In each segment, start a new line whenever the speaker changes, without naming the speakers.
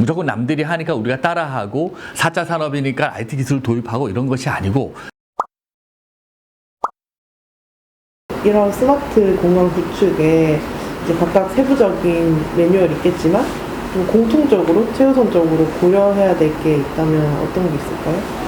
무조건 남들이 하니까 우리가 따라하고 4차 산업이니까 IT 기술을 도입하고 이런 것이 아니고
이런 스마트 공간 구축에 이제 각각 세부적인 매뉴얼이 있겠지만 좀 공통적으로 최우선적으로 고려해야 될 게 있다면 어떤 게 있을까요?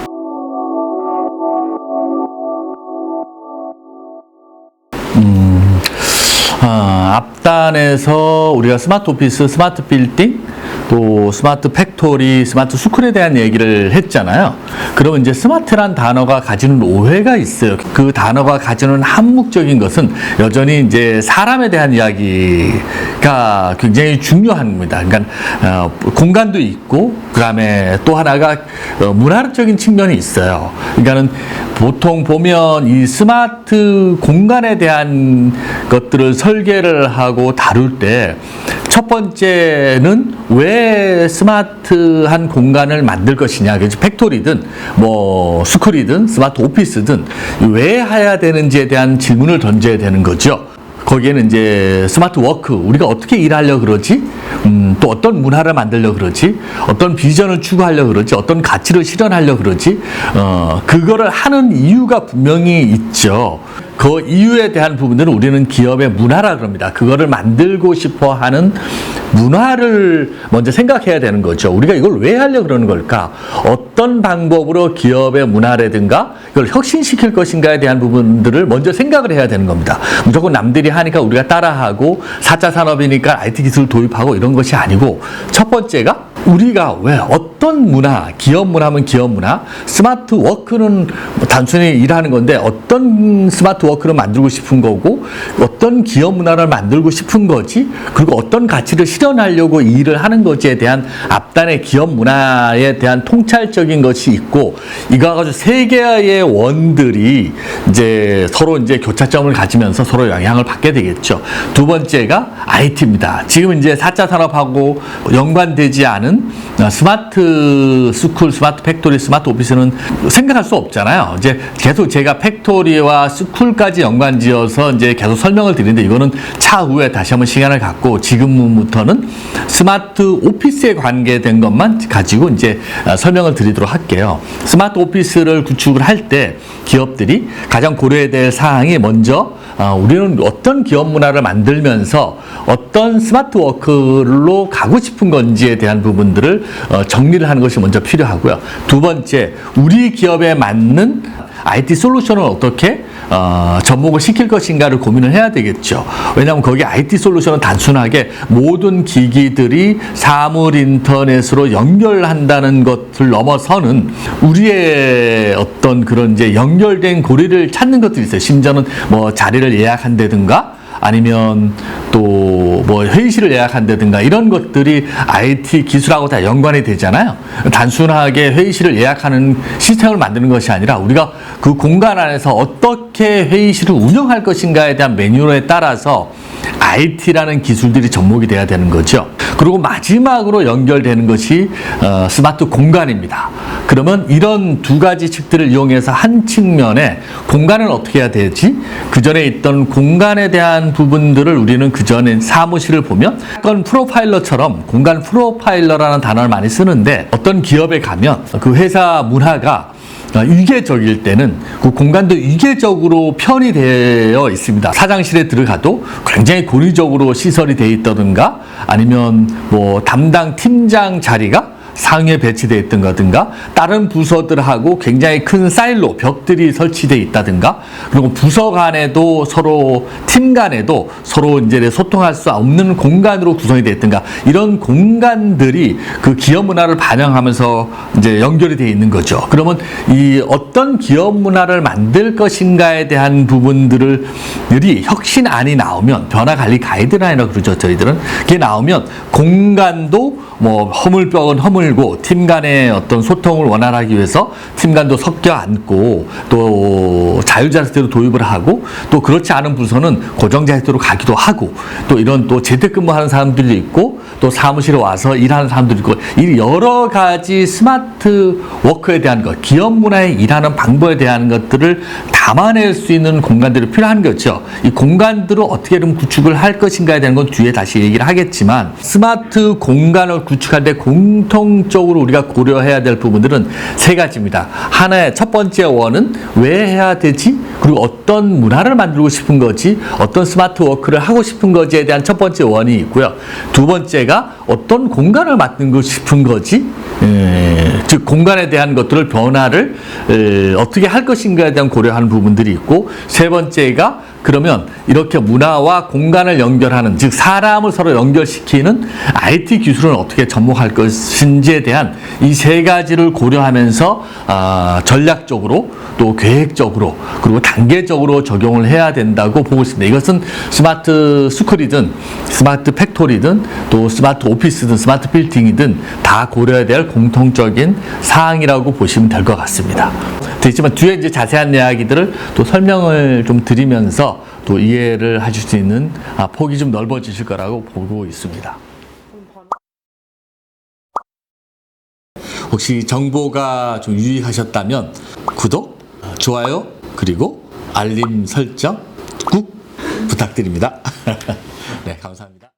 앞단에서 우리가 스마트 오피스, 스마트 빌딩, 또 스마트 팩토리, 스마트 스쿨에 대한 얘기를 했잖아요. 그러면 이제 스마트란 단어가 가지는 오해가 있어요. 그 단어가 가지는 함축적인 것은 여전히 이제 사람에 대한 이야기가 굉장히 중요한 겁니다. 그러니까 공간도 있고 그다음에 또 하나가 문화적인 측면이 있어요. 그러니까는 보통 보면 이 스마트 공간에 대한 것들을 설계를 하고 다룰 때 첫 번째는 왜 스마트한 공간을 만들 것이냐. 그래서 팩토리든 뭐 스쿨이든 스마트 오피스든 왜 해야 되는지에 대한 질문을 던져야 되는 거죠. 거기에는 이제 스마트 워크, 우리가 어떻게 일하려고 그러지? 또 어떤 문화를 만들려고 그러지? 어떤 비전을 추구하려고 그러지? 어떤 가치를 실현하려고 그러지? 그거를 하는 이유가 분명히 있죠. 그 이유에 대한 부분들은 우리는 기업의 문화라 그럽니다. 그거를 만들고 싶어 하는 문화를 먼저 생각해야 되는 거죠. 우리가 이걸 왜 하려고 그러는 걸까? 어떤 방법으로 기업의 문화라든가 이걸 혁신시킬 것인가에 대한 부분들을 먼저 생각을 해야 되는 겁니다. 무조건 남들이 하니까 우리가 따라하고 4차 산업이니까 IT 기술을 도입하고 이런 것이 아니고 첫 번째가 우리가 왜 어떤 문화, 기업 문화면 기업 문화, 스마트 워크는 단순히 일하는 건데 어떤 스마트 워크를 만들고 싶은 거고 어떤 기업 문화를 만들고 싶은 거지 그리고 어떤 가치를 실현하려고 일을 하는 것에 대한 앞단의 기업 문화에 대한 통찰적인 것이 있고 이거 가지고 세 개의 원들이 이제 서로 이제 교차점을 가지면서 서로 영향을 받게 되겠죠. 두 번째가 IT입니다. 지금 이제 4차 산업하고 연관되지 않은 스마트 스쿨, 스마트 팩토리, 스마트 오피스는 생각할 수 없잖아요. 이제 계속 제가 팩토리와 스쿨까지 연관지어서 이제 계속 설명을 드리는데 이거는 차후에 다시 한번 시간을 갖고 지금부터는 스마트 오피스에 관계된 것만 가지고 이제 설명을 드리도록 할게요. 스마트 오피스를 구축을 할 때 기업들이 가장 고려해야 될 사항이 먼저 우리는 어떤 기업 문화를 만들면서 어떤 스마트 워크로 가고 싶은 건지에 대한 부분들을 정리를 하는 것이 먼저 필요하고요. 두 번째, 우리 기업에 맞는 IT 솔루션을 어떻게 접목을 시킬 것인가를 고민을 해야 되겠죠. 왜냐하면 거기 IT 솔루션은 단순하게 모든 기기들이 사물 인터넷으로 연결한다는 것을 넘어서는 우리의 어떤 그런 이제 연결된 고리를 찾는 것들이 있어요. 심지어는 뭐 자리를 예약한다든가 아니면 또 뭐 회의실을 예약한다든가 이런 것들이 IT 기술하고 다 연관이 되잖아요. 단순하게 회의실을 예약하는 시스템을 만드는 것이 아니라 우리가 그 공간 안에서 어떻게 회의실을 운영할 것인가에 대한 매뉴얼에 따라서 IT라는 기술들이 접목이 돼야 되는 거죠. 그리고 마지막으로 연결되는 것이 스마트 공간입니다. 그러면 이런 두 가지 측들을 이용해서 한 측면에 공간은 어떻게 해야 되지? 그 전에 있던 공간에 대한 부분들을 우리는 그 전에 사무실을 보면 그건 프로파일러처럼 공간 프로파일러라는 단어를 많이 쓰는데 어떤 기업에 가면 그 회사 문화가 위계적일 때는 그 공간도 위계적으로 편의되어 있습니다. 사장실에 들어가도 굉장히 고의적으로 시설이 되어 있다든가 아니면 뭐 담당 팀장 자리가 상위에 배치되어 있던가든가 다른 부서들하고 굉장히 큰 사일로 벽들이 설치되어 있다든가 그리고 부서 간에도 서로 팀 간에도 서로 이제 소통할 수 없는 공간으로 구성이 되어 있던가 이런 공간들이 그 기업 문화를 반영하면서 이제 연결이 되어 있는 거죠. 그러면 이 어떤 기업 문화를 만들 것인가에 대한 부분들이 혁신안이 나오면 변화 관리 가이드라인이라고 그러죠. 저희들은 그게 나오면 공간도 뭐 허물벽은 허물고 팀 간의 어떤 소통을 원활하기 위해서 팀 간도 섞여 앉고 또 자유자재로 도입을 하고 또 그렇지 않은 부서는 고정자재로 가기도 하고 또 이런 또 재택근무하는 사람들도 있고 또 사무실에 와서 일하는 사람들도 있고 이 여러 가지 스마트 워크에 대한 것, 기업 문화에 일하는 방법에 대한 것들을 담아낼 수 있는 공간들이 필요한 거죠. 이 공간들을 어떻게 좀 구축을 할 것인가에 대한 건 뒤에 다시 얘기를 하겠지만 스마트 공간을 구축할 때 공통적으로 우리가 고려해야 될 부분들은 세 가지입니다. 하나의 첫 번째 원은 왜 해야 되지? 그리고 어떤 문화를 만들고 싶은 거지? 어떤 스마트 워크를 하고 싶은 거지에 대한 첫 번째 원이 있고요. 두 번째가 어떤 공간을 만들고 싶은 거지? 즉 공간에 대한 것들을 변화를 어떻게 할 것인가에 대한 고려하는 부분들이 있고, 세 번째가 그러면 이렇게 문화와 공간을 연결하는, 즉 사람을 서로 연결시키는 IT 기술은 어떻게 접목할 것인지에 대한 이 세 가지를 고려하면서 전략적으로 또 계획적으로 그리고 단계적으로 적용을 해야 된다고 보고 있습니다. 이것은 스마트 스쿨이든 스마트 팩토리든 또 스마트 오피스든 스마트 빌딩이든 다 고려해야 될 공통적인 사항이라고 보시면 될 것 같습니다. 되지만 뒤에 이제 자세한 이야기들을 또 설명을 좀 드리면서 또 이해를 하실 수 있는 폭이 좀 넓어지실 거라고 보고 있습니다. 혹시 정보가 좀 유익하셨다면 구독, 좋아요, 그리고 알림 설정 꾹 부탁드립니다. 네, 감사합니다.